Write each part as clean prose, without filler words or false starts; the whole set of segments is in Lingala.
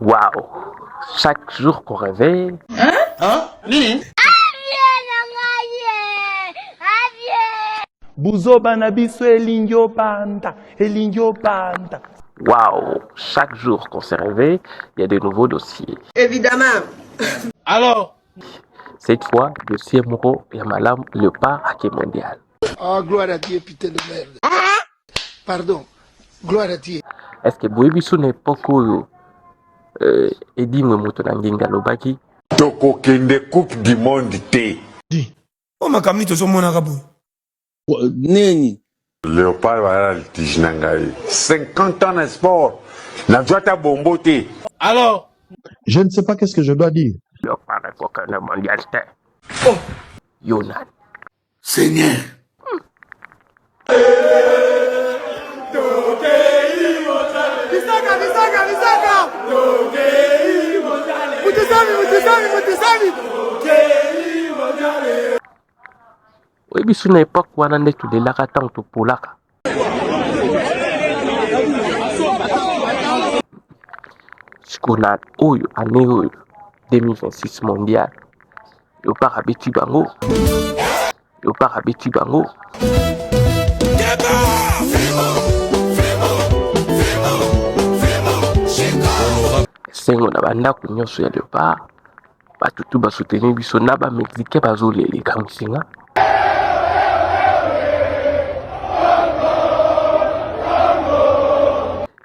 Waouh! Chaque jour qu'on réveille, Nini? Buzoba na biso elingio panda. waouh! Chaque jour qu'on se réveille, il y a de nouveaux dossiers. Évidemment. Alors? Cette fois, dossier Moro et Malam, le parc mondial. Oh, gloire à Dieu, putain de merde. Pardon. Gloire à Dieu. Est-ce que Boebiso n'est pas cool? Edi Mwemoto Nanginga Lobaki. Tokokende coupe du monde te. Oh makamni to so mona kabo. Neni. Léopard va litige nangai. 50 ans de sport. Na joata bombo te. Alors? Je ne sais pas qu'est-ce que je dois dire. Le parc mondial. Oh. Yonan. Seigneur. Boebiso na époque wana nde tulelaka ntango topolaka. Sikona oyo année oyo 2026 mondial. Léopard abeti bango. Sengo na bandako nyonso ya Léopard batutu basoutenir biso na bamexicain bazoleleka mosinga.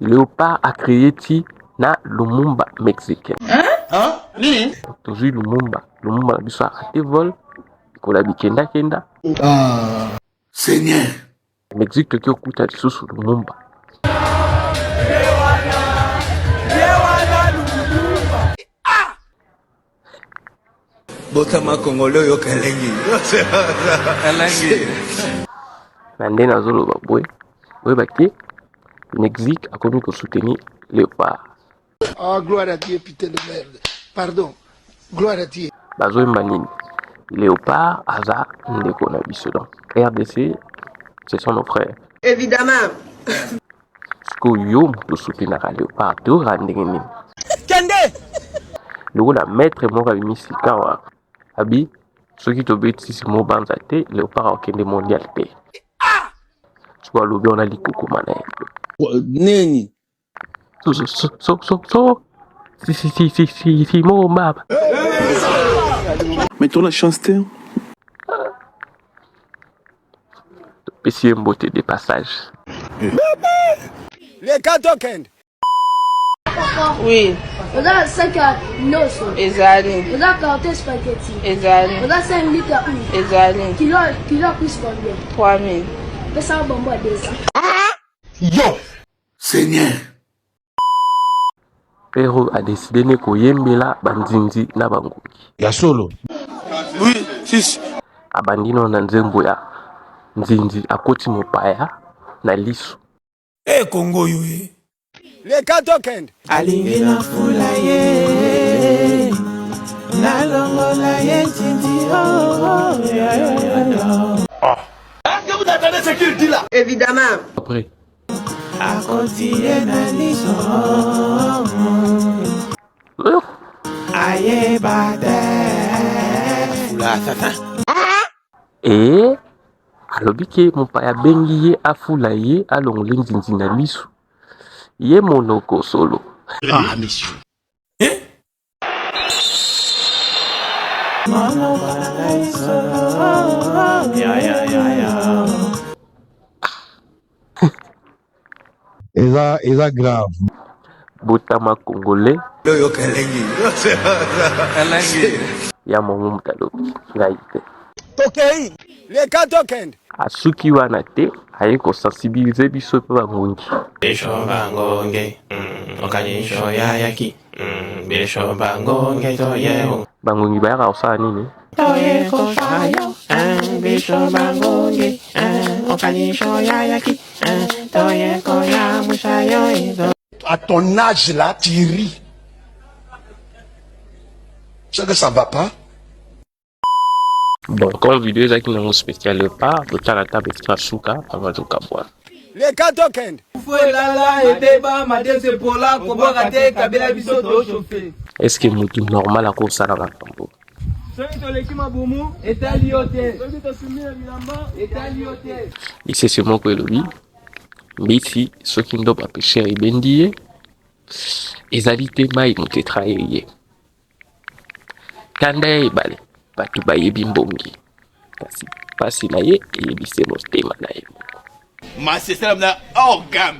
Léopard a créé na Lumumba mexicain. Nini? Tozui Lumumba na biso arrêté vol kola bikenda kenda. Seigneur. Mexique toki okuta lisusu Lumumba. Botama Congolais yo kalengi. Na nde nazoloba boye bake Mexique a commis que soutenir Léopard. Oh, gloire à Dieu, putain de merde. Pardon. Gloire à Dieu. Bazoemba nini Léopard aza ndeko na biso donc RDC ce sont nos frères. Évidemment. Siko yo moto soutenaka Léopard toyoka ndenge nini Kende! lokola maître moko abimisika wa abi soki tobetisi mobanza te Léopard akokende mondial te. Siko alobi wana likukuma na ye. Neni. Si mon baba. Mais ton la chance t'es. Pesi une beauté de passage. Les Katokend. Oui. On a 5 nosso. Ezali. On a 40 spaghetti. Ezali. On a 5 litres Ezali. Kilo plus combien? 3000. Mais ça va bon à 200. Yo. Seigneur. Pero a décidé de koyembela bandinzi na bangoki. Ya solo. Oui, si. Abandino na nzembo ya nzinzi akoti mopaya na lisu. Congo yo. Les Katokend. Alingi na fula ye. Na longo la ye tindi Est-ce que vous entendez ce qu'il dit là? Évidemment. Après. Akotiye na liso. Aye bate. Fula tata. Et alobi ke mopaya bengi ye afula ye alongoli nzinzi na lisu. Ye monoko solo. Ah, monsieur. Eza grave. Botama congolais. Yo kalengi. Ya momo mutalobi. Ngai te. Tokei. Les Katokend. Asuki wana te aye kosensibilize biso mpe bangongi. Bisho bangonge. Okanisho ya yaki. Bisho bangonge toye. Bangongi bayaka kosala nini? Toye koshayo. Bisho bangonge. Okanisho ya yaki. Toye koya mushayo. À ton âge là, tu ris. C'est que ça va pas. Bon, comme vidéo ezalaki nango spécial Léopard, totala table extra suka avant tokabwana. Les quatre okende. Est-ce que mutu normal akosala makambo? Ise seulement que lui, mbisi soki ndo ba péché ebendi ye, ezali te mai mutu trahir ye. Kanda ye ebale bato bayebi mbongi, kasi pasi na ye eyebise motema na ye. Ma c'est ça, oh gamme.